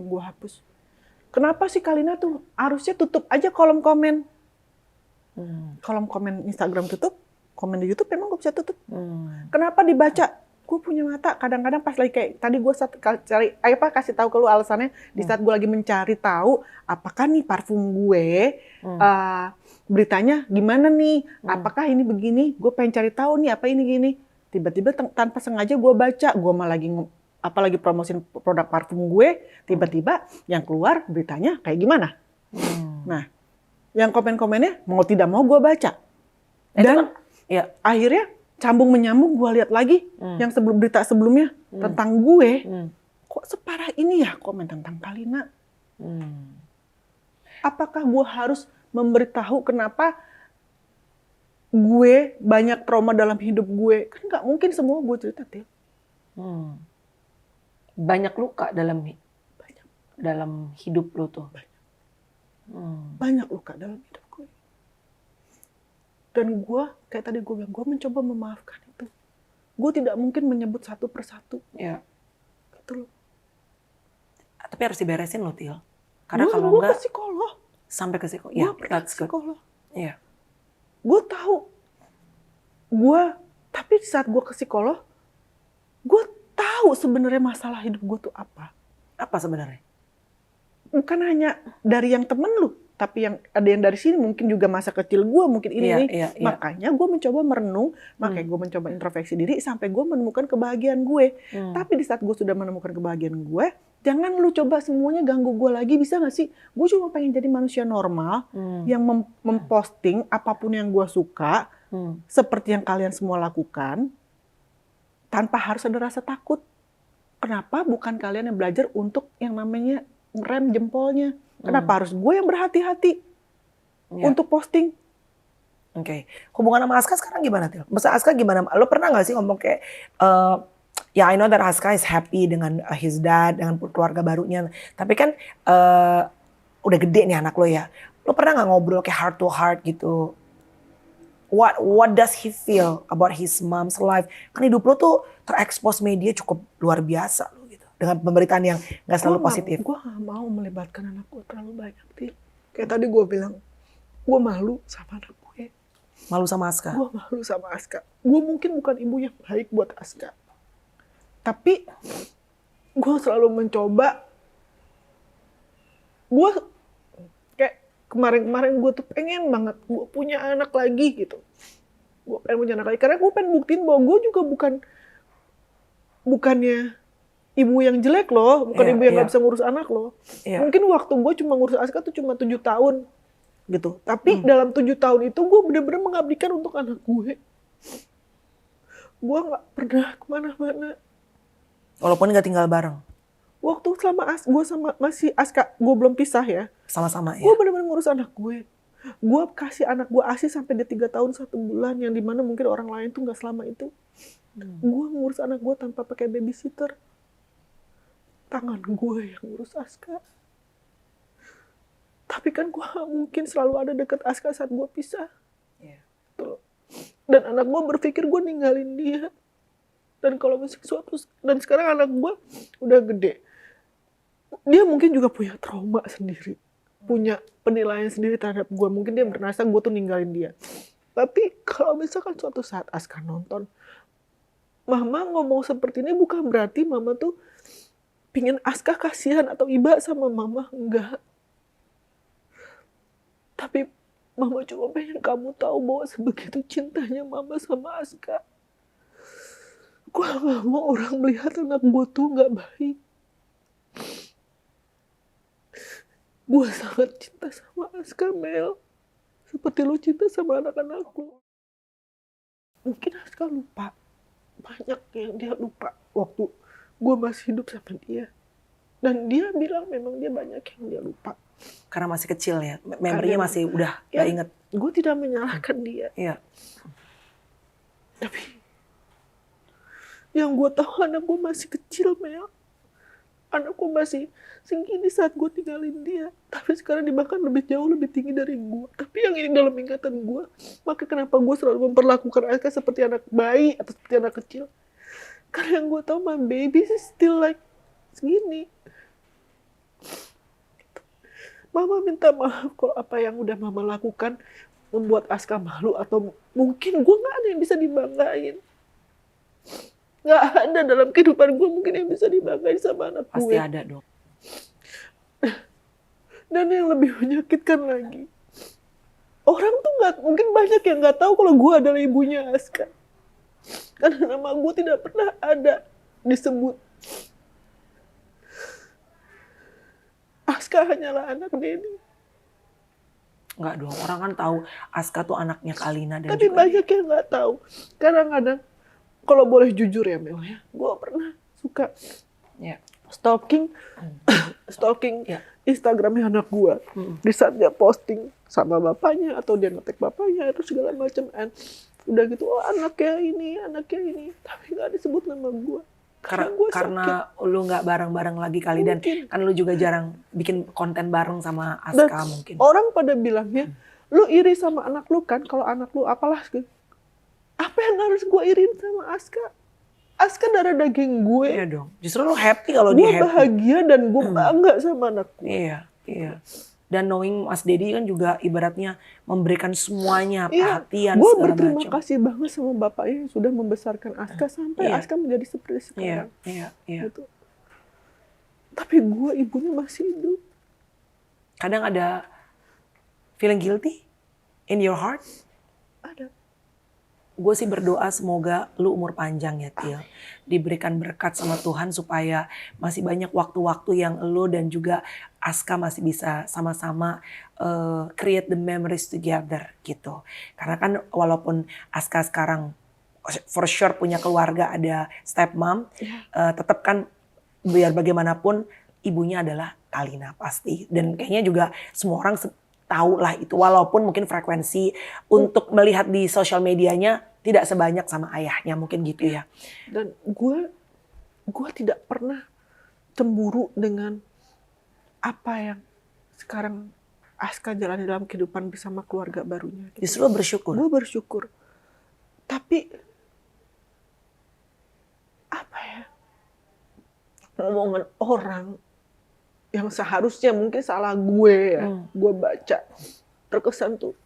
Kenapa sih Kalina tuh harusnya tutup aja kolom komen. Kolom komen Instagram tutup, komen di YouTube emang gue bisa tutup. Kenapa dibaca? Gue punya mata. Kadang-kadang pas lagi kayak tadi gue kasih tahu ke lu alasannya di saat gue lagi mencari tahu apakah nih parfum gue beritanya gimana nih? Apakah ini begini? Gue pengen cari tahu nih apa ini gini. Tiba-tiba tanpa sengaja gue baca, gue malah lagi promosin produk parfum gue, tiba-tiba yang keluar beritanya kayak gimana? Nah, yang komen-komennya mau tidak mau gue baca. Dan akhirnya sambung menyambung gue lihat lagi yang berita sebelumnya tentang gue. Kok separah ini ya komen tentang Kalina? Apakah gue harus memberitahu kenapa gue banyak trauma dalam hidup gue? Kan nggak mungkin semua gue cerita, Til. Banyak luka dalam hidup lo tuh. Banyak luka dalam hidup gue. Dan gue, kayak tadi gue bilang, gue mencoba memaafkan itu. Gue tidak mungkin menyebut satu persatu. Ya. Gitu loh. Tapi harus diberesin loh, Til. Karena kalau gue enggak ke psikolog. Sampai ke psikolog. Gue pernah ke psikolog. Iya. Gue tahu. Tapi saat gue ke psikolog, gue tahu tahu sebenarnya masalah hidup gue tuh apa. Apa sebenarnya? Bukan hanya dari yang temen lu, tapi yang ada yang dari sini, mungkin juga masa kecil gue, mungkin ini. Iya. Makanya gue mencoba merenung, makanya gue mencoba introspeksi diri sampai gue menemukan kebahagiaan gue. Tapi di saat gue sudah menemukan kebahagiaan gue, jangan lu coba semuanya ganggu gue lagi, bisa gak sih? Gue cuma pengen jadi manusia normal yang memposting apapun yang gue suka, seperti yang kalian semua lakukan, tanpa harus ada rasa takut. Kenapa bukan kalian yang belajar untuk yang namanya rem jempolnya? Kenapa harus gue yang berhati-hati untuk posting? Oke. Hubungan sama Aska sekarang gimana, Til? Maksudnya Aska gimana? Lo pernah gak sih ngomong kayak, ya I know that Aska is happy dengan his dad, dengan keluarga barunya. Tapi kan udah gede nih anak lo ya. Lo pernah gak ngobrol kayak heart to heart gitu? What does he feel about his mom's life? Kan hidup lo tuh terekspos media cukup luar biasa lo gitu. Dengan pemberitaan yang gak selalu positif. Gue gak mau melibatkan anak gue terlalu banyak. Kayak tadi gue bilang, gue malu sama anak gue. Malu sama Aska? Gue malu sama Aska. Gue mungkin bukan ibu yang baik buat Aska. Tapi gue selalu mencoba. Gue kayak kemarin-kemarin gue tuh pengen banget gue punya anak lagi gitu. Gue pengen punya anak lagi. Karena gue pengen buktiin bahwa gue juga bukannya ibu yang jelek loh. Bukan ibu yang gak bisa ngurus anak loh. Mungkin waktu gue cuma ngurus Aska tuh cuma 7 tahun. Gitu. Tapi dalam 7 tahun itu gue bener-bener mengabdikan untuk anak gue. Gue gak pernah kemana-mana. Walaupun gak tinggal bareng? Waktu selama gue sama masih Aska, gue belum pisah ya. Sama-sama ya? Gue bener-bener ngurus anak gue. Gue kasih anak gue ASI sampai dia 3 tahun 1 bulan. Yang dimana mungkin orang lain tuh gak selama itu. Gue ngurus anak gue tanpa pakai babysitter. Tangan gue yang ngurus Aska. Tapi kan gue mungkin selalu ada deket Aska saat gue pisah. Dan anak gue berpikir gue ninggalin dia. Dan kalau misalnya dan sekarang anak gue udah gede. Dia mungkin juga punya trauma sendiri. Punya penilaian sendiri terhadap gue. Mungkin dia merasa gue tuh ninggalin dia. Tapi kalau misalkan suatu saat Aska nonton, Mama ngomong seperti ini bukan berarti Mama tuh pingin Aska kasihan atau iba sama Mama. Enggak. Tapi Mama cuma pengen kamu tahu bahwa sebegitu cintanya Mama sama Aska. Gue gak mau orang melihat anak gue tuh gak baik. Gue sangat cinta sama Aska, Mel. Seperti lo cinta sama anak-anak lo. Mungkin Aska lupa. Banyak yang dia lupa waktu gue masih hidup sama dia. Dan dia bilang memang dia banyak yang dia lupa. Karena masih kecil ya? Memorinya masih udah gak inget? Gue tidak menyalahkan dia. Iya. Tapi yang gue tahu anak gue masih kecil, Mel. Anak gue masih segini saat gue tinggalin dia. Tapi sekarang dia bahkan lebih jauh lebih tinggi dari gue. Tapi yang ini dalam ingatan gue. Maka kenapa gue selalu memperlakukan Aska seperti anak bayi atau seperti anak kecil. Karena yang gue tahu my baby is still like segini. Mama minta maaf kalau apa yang udah Mama lakukan membuat Aska malu. Atau mungkin gue gak ada yang bisa dibanggain. Gak ada dalam kehidupan gue mungkin yang bisa dibanggain sama anak gue. Pasti ada dong. Dan yang lebih menyakitkan lagi, orang tuh mungkin banyak yang gak tahu kalau gue adalah ibunya Aska. Karena nama gue tidak pernah ada disebut. Aska hanyalah anak Denny. Enggak dong, orang kan tahu Aska tuh anaknya Kalina dan tapi juga banyak yang nggak tahu. Kadang-kadang kalau boleh jujur ya Mel ya, gue pernah suka stalking Instagramnya anak gue. Di saat dia posting sama bapaknya atau dia ngetek bapaknya itu segala macam, udah gitu anaknya ini, tapi nggak disebut nama gue. Karena lu nggak bareng-bareng lagi kali. Mungkin. Dan kan lu juga jarang bikin konten bareng sama Aska dan mungkin. Orang pada bilangnya, lu iri sama anak lu kan, kalau anak lu apalah gitu. Apa yang harus gue iriin sama Aska? Aska darah daging gue. Iya dong. Justru lu happy kalau dia happy. Gue bahagia dan gue bangga sama anak gue. Iya. Dan knowing Mas Dedi kan juga ibaratnya memberikan semuanya, Iya, perhatian gue segala berterima macam. kasih banget sama bapaknya yang sudah membesarkan Aska sampai Iya. Aska menjadi seperti Iya, sekarang. iya. Gitu. Tapi gue ibunya masih hidup. Kadang ada feeling guilty in your heart. Ada. Gue sih berdoa semoga lu umur panjang ya Til. Diberikan berkat sama Tuhan supaya masih banyak waktu-waktu yang lu dan juga Aska masih bisa sama-sama create the memories together gitu. Karena kan walaupun Aska sekarang for sure punya keluarga, ada stepmom, tetap kan biar bagaimanapun ibunya adalah Kalina pasti. Dan kayaknya juga semua orang tahu lah itu, walaupun mungkin frekuensi untuk melihat di sosial medianya tidak sebanyak sama ayahnya, mungkin gitu ya. Dan gue tidak pernah cemburu dengan apa yang sekarang Aska jalani dalam kehidupan bersama keluarga barunya. Gitu. Justru bersyukur. Gue bersyukur. Tapi apa ya, ngomongan orang yang seharusnya mungkin salah gue ya, gue baca terkesan tuh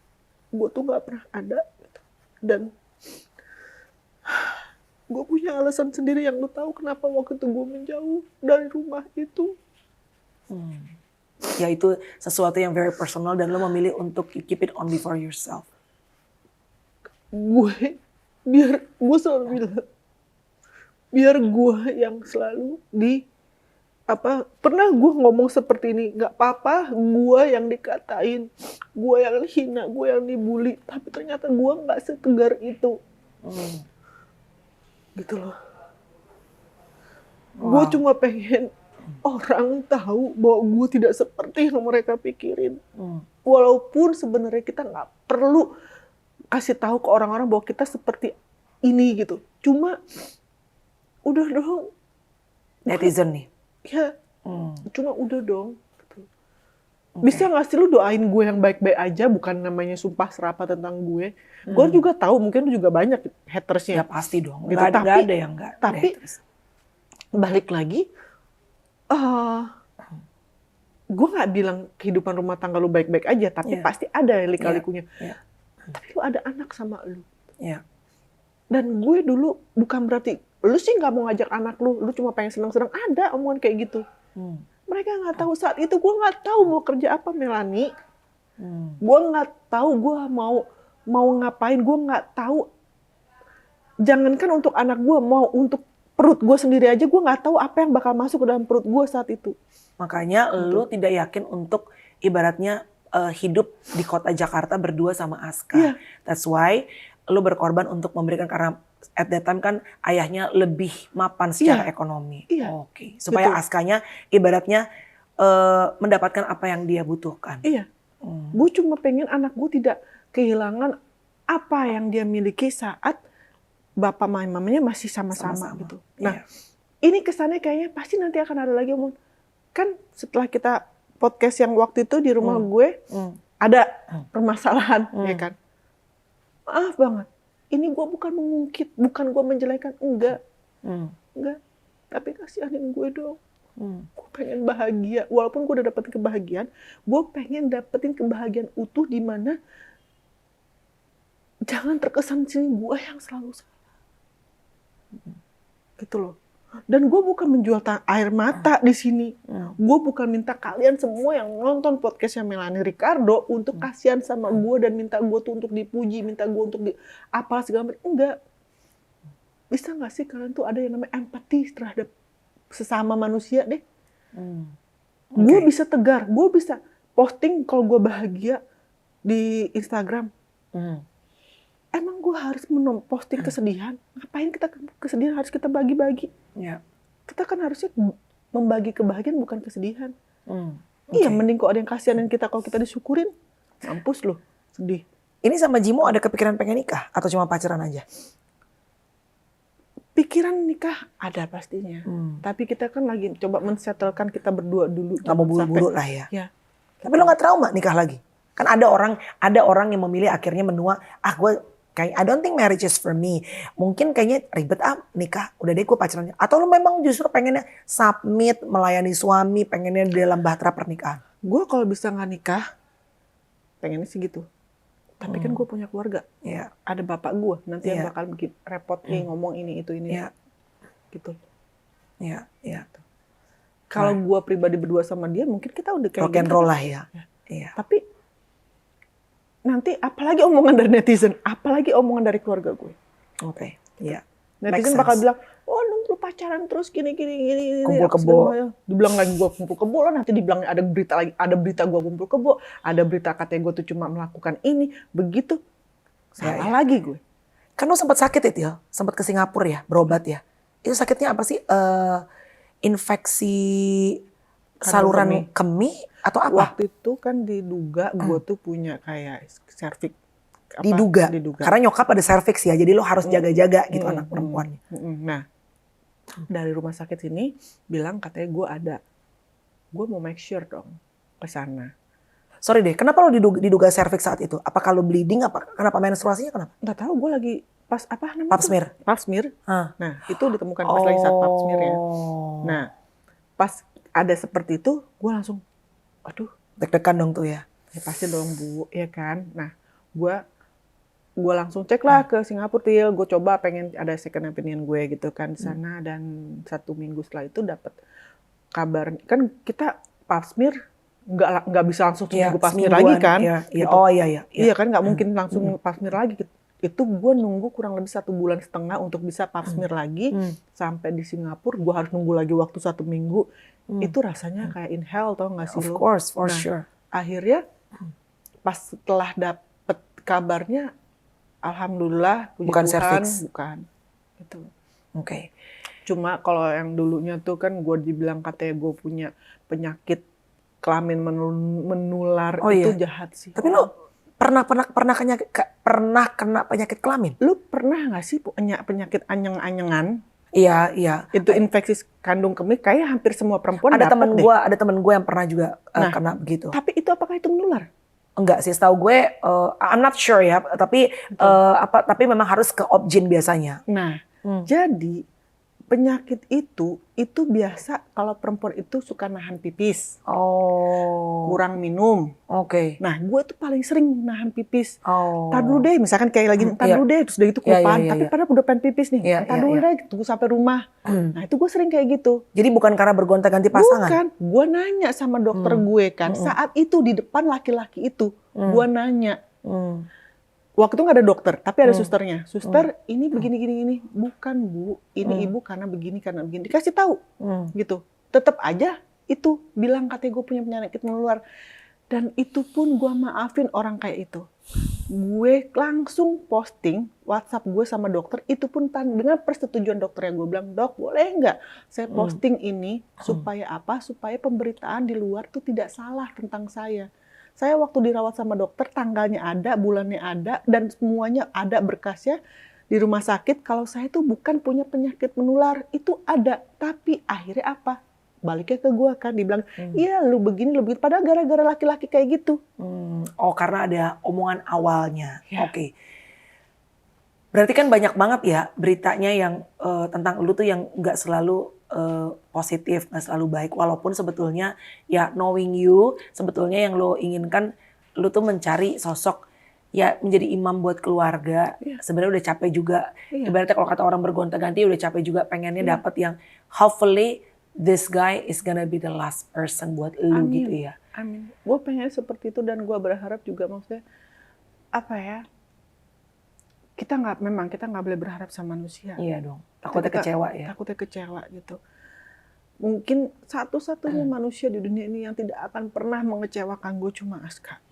gue tuh nggak pernah ada gitu. Dan gue punya alasan sendiri yang lu tahu kenapa waktu itu gue menjauh dari rumah itu. Ya itu sesuatu yang very personal dan lo memilih untuk keep it only for yourself. Gue selalu bilang, biar gue yang selalu pernah gue ngomong seperti ini, nggak apa-apa gue yang dikatain, gue yang hina, gue yang dibully, tapi ternyata gue nggak setegar itu. Gitu loh. Wow. Gue cuma pengen orang tahu bahwa gue tidak seperti yang mereka pikirin. Walaupun sebenarnya kita nggak perlu kasih tahu ke orang-orang bahwa kita seperti ini gitu. Cuma udah dong. Netizen nih. Ya, cuma udah dong. Gitu. Bisa nggak sih lu doain gue yang baik-baik aja, bukan namanya sumpah serapah tentang gue. Gue juga tahu mungkin juga banyak hatersnya. Ya pasti dong. Gitu. Nggak ada yang nggak. Tapi balik lagi, gue nggak bilang kehidupan rumah tangga lu baik-baik aja, tapi pasti ada lika-likunya. Tapi lu ada anak sama lu. Dan gue dulu bukan berarti lu sih nggak mau ngajak anak lu cuma pengen senang-senang, ada omongan kayak gitu. Mereka nggak tahu saat itu gue nggak tahu mau kerja apa, Melanie. Gue nggak tahu gue mau ngapain, gue nggak tahu. Jangankan untuk anak gue, mau untuk perut gue sendiri aja gue nggak tahu apa yang bakal masuk ke dalam perut gue saat itu. Makanya lu tidak yakin untuk ibaratnya hidup di kota Jakarta berdua sama Aska. That's why lu berkorban untuk memberikan, karena at that time kan ayahnya lebih mapan secara ekonomi. Oke. Supaya betul. Askanya ibaratnya mendapatkan apa yang dia butuhkan. Gue cuma pengen anak gue tidak kehilangan apa yang dia miliki saat bapak mamanya masih sama-sama gitu. Nah, ini kesannya kayaknya pasti nanti akan ada lagi omong. Kan setelah kita podcast yang waktu itu di rumah gue ada permasalahan, ya kan? Maaf banget. Ini gue bukan mengungkit, bukan gue menjelekan, enggak. Tapi kasihanin gue dong. Gue pengen bahagia, walaupun gue udah dapetin kebahagiaan, gue pengen dapetin kebahagiaan utuh di mana jangan terkesan sini gue yang selalu salah. Gitu loh. Dan gue bukan menjual air mata di sini. Gue bukan minta kalian semua yang nonton podcastnya Melanie Ricardo untuk kasihan sama gue dan minta gue tuh untuk dipuji, minta gue untuk apa segala macam. Enggak. Bisa nggak sih kalian tuh ada yang namanya empati terhadap sesama manusia deh. Gue bisa tegar, gue bisa posting kalau gue bahagia di Instagram. Emang gue harus posting kesedihan? Ngapain kita kesedihan harus kita bagi-bagi? Kita kan harusnya membagi kebahagiaan, bukan kesedihan. Iya, mending kok ada yang kasihanin kita kalau kita disyukurin. Mampus loh, sedih. Ini sama Jimo ada kepikiran pengen nikah atau cuma pacaran aja? Pikiran nikah ada pastinya. Tapi kita kan lagi coba men-settlekan kita berdua dulu. Gak mau buru-buru lah ya. Tapi Gitu. lo gak trauma nikah lagi? Kan ada orang yang memilih akhirnya menua, gue kayak I don't think marriage is for me. Mungkin kayaknya ribet nikah. Udah deh gue pacarannya. Atau lu memang justru pengennya submit, melayani suami, pengennya di dalam bahtera pernikahan? gue kalau bisa nggak nikah, pengennya sih gitu. Tapi kan gue punya keluarga. Iya. Ada bapak gue nanti yang Iya. bakal repot nih ngomong ini itu ini. Iya. Gitu. Iya. Iya. Kalau gue pribadi berdua sama dia, mungkin kita udah kayak Rock and roll lah ya. Iya. Tapi nanti apalagi omongan dari netizen, apalagi omongan dari keluarga gue. Oke. Iya. Netizen bakal bilang, oh lu pacaran terus gini. Kumpul kebo. Dibilang lagi gue kumpul kebo, nanti dibilang ada berita gue kumpul kebo, ada berita katanya gue tuh cuma melakukan ini, begitu. Salah lagi gue. Kan lu sempat sakit itu ya, sempat ke Singapura ya, berobat ya. Itu sakitnya apa sih? Infeksi saluran kemih atau apa? Waktu itu kan diduga gue tuh punya kayak cervix. Diduga. Karena nyokap ada cervix ya, jadi lo harus jaga-jaga gitu anak perempuannya. Nah, dari rumah sakit ini bilang katanya gue ada. Gue mau make sure dong ke sana. Sorry deh, kenapa lo diduga cervix saat itu? Apakah lo bleeding? Kenapa menstruasinya kenapa? Nggak tahu, gue lagi pas apa namanya? Pap smear. Pap smear. Nah, itu ditemukan pas lagi saat pap smear ya. Nah, pas ada seperti itu, gue langsung, aduh. Deg-degan dong tuh ya. Ya pasti dong Bu, ya kan. Nah, gue langsung cek lah ke Singapura, Til. Gue coba pengen ada second opinion gue gitu kan di sana. Dan 1 minggu setelah itu dapat kabar. Kan kita pap smear nggak bisa langsung seminggu pap smear lagi kan. Gitu. Oh iya. Iya kan, nggak mungkin langsung pap smear lagi. Itu gue nunggu kurang lebih 1,5 bulan untuk bisa pap smear lagi. Sampai di Singapura gue harus nunggu lagi waktu 1 minggu. Itu rasanya kayak in hell, tau gak sih lo? Of course, for sure. Akhirnya pas setelah dapet kabarnya, alhamdulillah, puji bukan Tuhan, cervix. Bukan. Gitu. Oke. Cuma kalau yang dulunya tuh kan gue dibilang katanya gue punya penyakit kelamin menular, itu jahat sih. Tapi lo pernah kena penyakit kelamin? Lu pernah nggak sih punya penyakit anyeng-anyengan? Iya. Itu infeksi kandung kemih, kayak hampir semua perempuan ada temen gue yang pernah juga kena begitu. Tapi itu apakah itu menular? Enggak sih, setahu gue, I'm not sure ya, tapi tapi memang harus ke obgyn biasanya. Nah, jadi penyakit itu biasa kalau perempuan itu suka nahan pipis, kurang minum. Oke. Nah, gue tuh paling sering nahan pipis. Tar dulu deh, misalkan kayak lagi tar dulu deh, terus udah gitu kelupaan. Tapi padahal udah pengen pipis nih, tar dulu deh, tunggu sampai rumah. Nah, itu gue sering kayak gitu. Jadi bukan karena bergonta-ganti pasangan? Bukan, gue nanya sama dokter gue kan, saat itu di depan laki-laki itu, gue nanya. Waktu itu nggak ada dokter, tapi ada susternya. Suster, ini begini. Bukan Bu, ini ibu karena begini. Dikasih tahu, gitu. Tetap aja itu bilang katanya gue punya penyakit menular. Dan itu pun gue maafin orang kayak itu. Gue langsung posting WhatsApp gue sama dokter, itu pun dengan persetujuan dokternya. Gue bilang, Dok, boleh nggak saya posting ini supaya apa? Supaya pemberitaan di luar tuh tidak salah tentang saya. Saya waktu dirawat sama dokter, tanggalnya ada, bulannya ada, dan semuanya ada berkasnya di rumah sakit. Kalau saya tuh bukan punya penyakit menular, itu ada. Tapi akhirnya apa? Baliknya ke gue kan, dibilang, iya lu begini, padahal gara-gara laki-laki kayak gitu. Oh, karena ada omongan awalnya. Ya. Oke. Berarti kan banyak banget ya beritanya yang tentang lu tuh yang nggak selalu positif, nggak selalu baik. Walaupun sebetulnya ya knowing you, sebetulnya yang lo inginkan, lu tuh mencari sosok ya menjadi imam buat keluarga. Sebenarnya udah capek juga. Ibaratnya kalau kata orang bergonta-ganti udah capek juga, pengennya dapat yang hopefully this guy is gonna be the last person buat lu gitu ya. Amin. Gue pengen seperti itu dan gue berharap juga, maksudnya apa ya? Kita nggak boleh berharap sama manusia. Iya dong. Takutnya kecewa ya. Takutnya kecewa gitu. Mungkin satu-satunya manusia di dunia ini yang tidak akan pernah mengecewakan gue cuma Aska.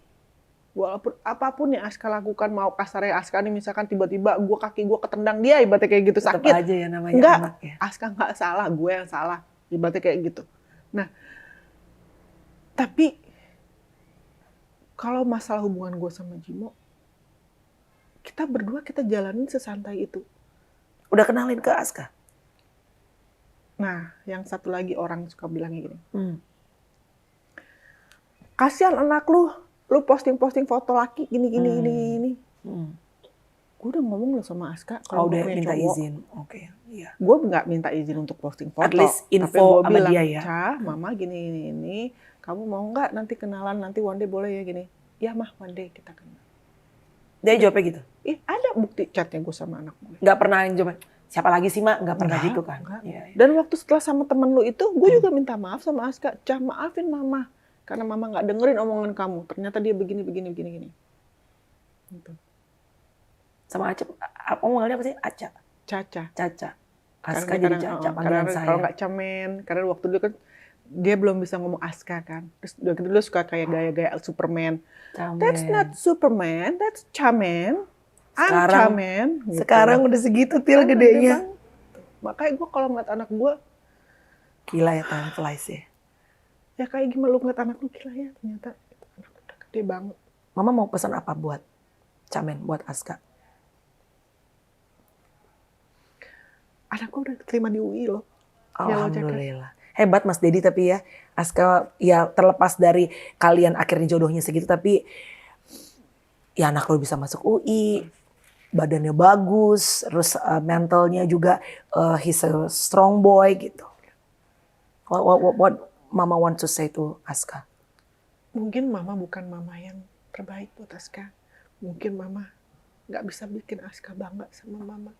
Walaupun apapun yang Aska lakukan, mau kasarnya Aska nih misalkan tiba-tiba kaki gue ketendang dia, ibaratnya kayak gitu, sakit. Tetap aja ya namanya enggak, anak ya. Aska nggak salah, gue yang salah, ibaratnya kayak gitu. Nah, tapi kalau masalah hubungan gue sama Jimo, kita berdua kita jalanin sesantai itu. Udah kenalin ke Aska? Nah, yang satu lagi orang suka bilangnya gini. Kasihan anak lu posting-posting foto laki gini. Gue udah ngomong loh sama Aska kalau udah minta cowok. izin. Oke. Iya. Gue nggak minta izin untuk posting foto. At least tapi info gue sama bilang, dia ya. Ca, mama gini ini, kamu mau nggak nanti kenalan, nanti one day boleh ya gini? Ya mah, one day kita kenal. Dia jawabnya gitu? Ada bukti chatnya gue sama anak gue. Nggak pernah yang jawab, siapa lagi sih Mak? Nggak pernah gitu kan? Iya. Dan waktu setelah sama temen lu itu, gue juga minta maaf sama Aska. Ca, maafin mama. Karena mama nggak dengerin omongan kamu. Ternyata dia begini. Gitu. Sama Aca, omongannya apa sih? Aca? Caca. Aska jadi Caca, panggilan saya. Kalau nggak Camen, karena waktu dulu kan dia belum bisa ngomong Aska kan. Terus dulu suka kayak gaya-gaya Superman. Camen. That's not Superman, that's Camen. I'm Camen. Gitu. Sekarang udah segitu Til gedenya. Makanya gue kalau ngeliat anak gue, gila ya time flies ya. Ya kayak gimana lu ngeliat anak lu, gila ya ternyata anak udah gede banget. Mama mau pesan apa buat Camen, buat Aska? Anak gue udah terima di UI loh. Alhamdulillah. Hebat Mas Dedi tapi ya. Aska ya terlepas dari kalian akhirnya jodohnya segitu tapi ya anak lo bisa masuk UI. Badannya bagus, terus mentalnya juga he's a strong boy gitu. What Mama want to say to Aska? Mungkin Mama bukan Mama yang terbaik buat Aska. Mungkin Mama nggak bisa bikin Aska bangga sama Mama.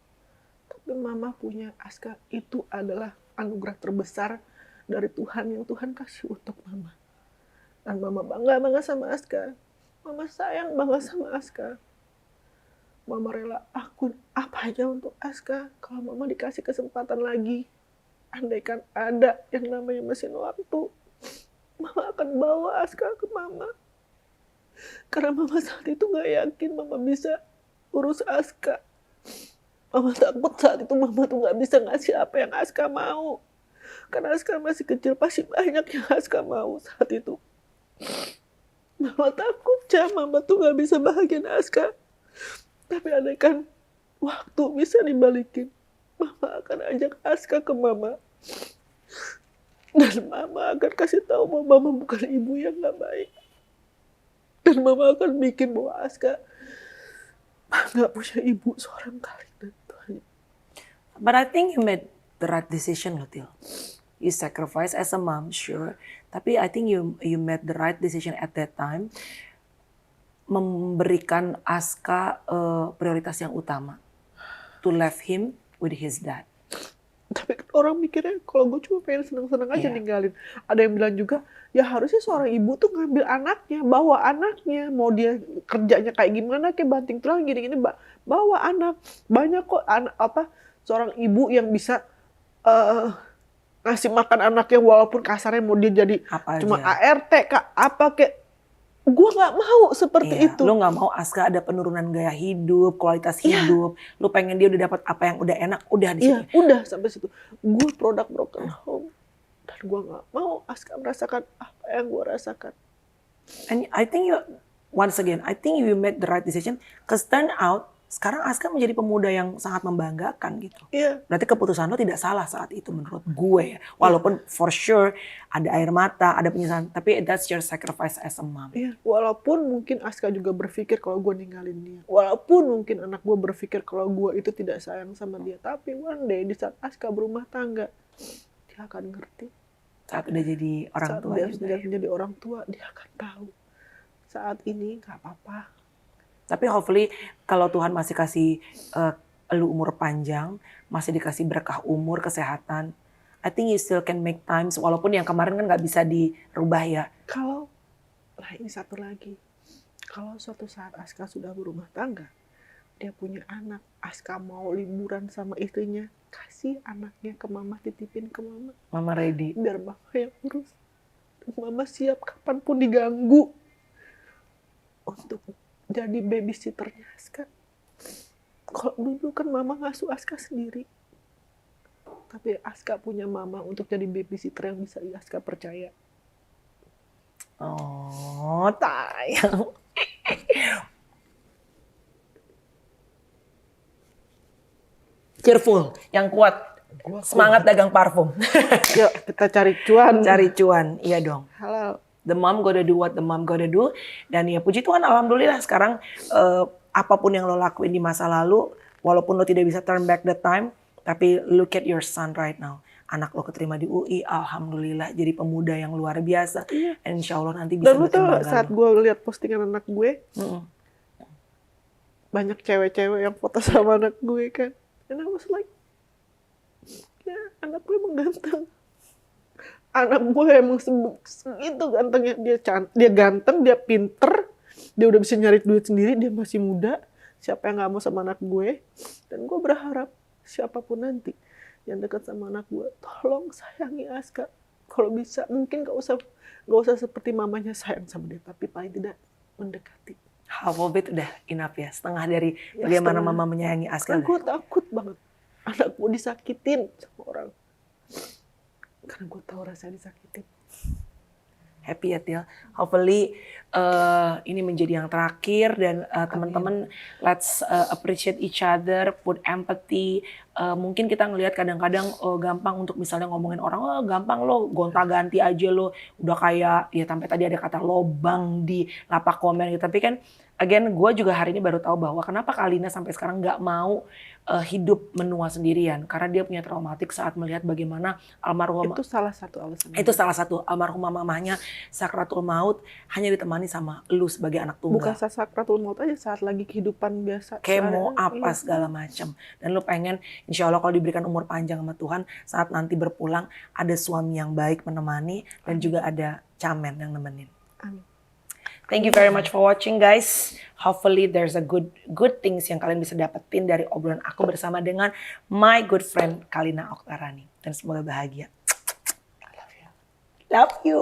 Tapi Mama punya Aska itu adalah anugerah terbesar dari Tuhan yang Tuhan kasih untuk Mama. Dan Mama bangga banget sama Aska. Mama sayang banget sama Aska. Mama rela aku apa aja untuk Aska. Kalau Mama dikasih kesempatan lagi, andaikan ada yang namanya mesin waktu, Mama akan bawa Aska ke Mama. Karena Mama saat itu gak yakin Mama bisa urus Aska. Mama takut saat itu Mama tuh gak bisa ngasih apa yang Aska mau. Karena Aska masih kecil, pasti banyak yang Aska mau saat itu. Mama takut, Mama tuh gak bisa bahagiain Aska. Tapi andaikan waktu bisa dibalikin, Mama akan ajak Aska ke Mama. Dan Mama akan kasih tahu bahwa Mama bukan ibu yang gak baik. Dan Mama akan bikin bahwa Aska gak punya ibu seorang kali. But I think you made the right decision loh Til. You sacrifice as a mom, sure. Tapi I think you made the right decision at that time. Memberikan Aska prioritas yang utama. To leave him with his dad. Tapi orang mikirnya kalau gue cuma pengen senang-senang aja ninggalin. Ada yang bilang juga, ya harusnya seorang ibu tuh ngambil anaknya, bawa anaknya. Mau dia kerjanya kayak gimana, kayak banting tulang gini-gini, bawa anak. Banyak kok seorang ibu yang bisa ngasih makan anaknya walaupun kasarnya mau dia jadi apa cuma aja. ART kak, apa kayak. Gue nggak mau seperti itu. Lu nggak mau Aska ada penurunan gaya hidup, kualitas hidup. Lu pengen dia udah dapat apa yang udah enak, udah di situ. Udah sampai situ. Gue produk broken home. Dan gue nggak mau Aska merasakan apa yang gue rasakan. And I think once again, I think you made the right decision. Cause turn out, sekarang Aska menjadi pemuda yang sangat membanggakan gitu. Iya. Berarti keputusan lo tidak salah saat itu menurut gue ya. Walaupun for sure ada air mata, ada penyesalan. Tapi that's your sacrifice as a mom. Iya. Walaupun mungkin Aska juga berpikir kalau gue ninggalin dia. Walaupun mungkin anak gue berpikir kalau gue itu tidak sayang sama dia. Tapi one day di saat Aska berumah tangga, dia akan ngerti. Saat udah jadi orang tua dia juga. menjadi orang tua, dia akan tahu. Saat ini nggak apa-apa. Tapi hopefully kalau Tuhan masih kasih lu umur panjang, masih dikasih berkah umur, kesehatan, I think you still can make times, walaupun yang kemarin kan nggak bisa dirubah ya. Kalau, ini satu lagi, kalau suatu saat Aska sudah berumah tangga, dia punya anak, Aska mau liburan sama istrinya, kasih anaknya ke Mama, titipin ke Mama. Mama ready. Biar Mama yang urus. Mama siap kapanpun diganggu untuk jadi babysitternya Aska. Kalau dulu kan Mama ngasuh Aska sendiri. Tapi Aska punya Mama untuk jadi babysitter yang bisa Aska percaya. Oh, tayang. Cheerful, yang kuat. Semangat dagang parfum. Yuk, kita cari cuan. Cari cuan, iya dong. Halo. The mom gotta do what the mom gotta do. Dan ya puji Tuhan alhamdulillah sekarang apapun yang lo lakuin di masa lalu, walaupun lo tidak bisa turn back the time, Tapi look at your son right now. Anak lo keterima di UI, alhamdulillah jadi pemuda yang luar biasa. Iya. And insya Allah nanti bisa Dan lu bikin tuh bangga saat lo. gue lihat postingan anak gue, banyak cewek-cewek yang foto sama anak gue kan. And I was like, ya anak gue emang ganteng. Anak gue emang segitu gantengnya. Dia ganteng, dia pinter, dia udah bisa nyari duit sendiri, dia masih muda. Siapa yang gak mau sama anak gue? Dan gue berharap siapapun nanti yang dekat sama anak gue, tolong sayangi Aska. Kalau bisa, mungkin gak usah seperti mamanya sayang sama dia, tapi paling tidak mendekati. Half of it udah enough ya. Setengah dari bagaimana mama menyayangi Aska. Karena gue takut banget anak gue disakitin sama orang. Karena gue tahu rasanya disakitin. Happy ya Til. Hopefully ini menjadi yang terakhir dan teman-teman let's appreciate each other, put empathy. Mungkin kita ngelihat kadang-kadang gampang untuk misalnya ngomongin orang, oh gampang lo gonta-ganti aja lo, udah kayak ya sampai tadi ada kata lobang di lapak komen gitu. Tapi kan again gue juga hari ini baru tahu bahwa kenapa Kalina sampai sekarang nggak mau hidup menua sendirian, karena dia punya traumatik saat melihat bagaimana almarhum Itu salah satu alasan. itu salah satu almarhumah mamahnya sakratul maut hanya ditemani sama lu sebagai anak tunggal. Bukan saat sakratul maut aja, saat lagi kehidupan biasa. Kemo apa Iya. segala macam. Dan lu pengen insya Allah kalau diberikan umur panjang sama Tuhan, saat nanti berpulang ada suami yang baik menemani dan juga ada camen yang nemenin. Amin. Thank you very much for watching guys. Hopefully there's a good things yang kalian bisa dapetin dari obrolan aku bersama dengan my good friend Kalina Oktarani. Dan semoga bahagia. I love you. Love you.